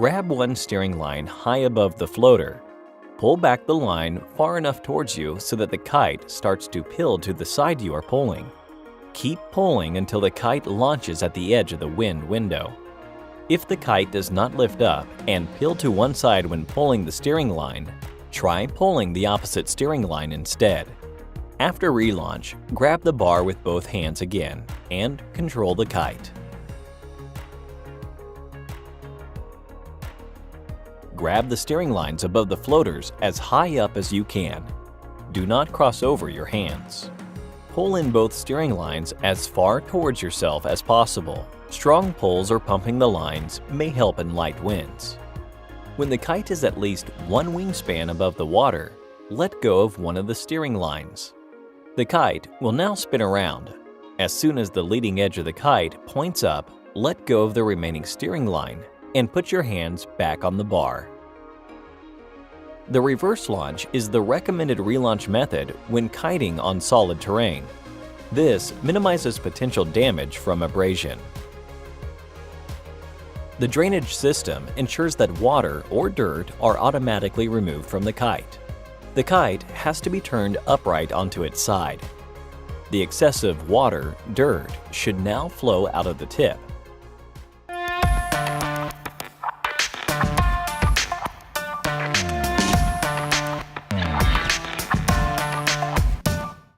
grab one steering line high above the floater. Pull back the line far enough towards you so that the kite starts to pill to the side you are pulling. Keep pulling until the kite launches at the edge of the wind window. If the kite does not lift up and pill to one side when pulling the steering line, try pulling the opposite steering line instead. After relaunch, grab the bar with both hands again and control the kite. Grab the steering lines above the floaters as high up as you can. Do not cross over your hands. Pull in both steering lines as far towards yourself as possible. Strong pulls or pumping the lines may help in light winds. When the kite is at least one wingspan above the water, let go of one of the steering lines. The kite will now spin around. As soon as the leading edge of the kite points up, let go of the remaining steering line and put your hands back on the bar. The reverse launch is the recommended relaunch method when kiting on solid terrain. This minimizes potential damage from abrasion. The drainage system ensures that water or dirt are automatically removed from the kite. The kite has to be turned upright onto its side. The excessive water, dirt, should now flow out of the tip.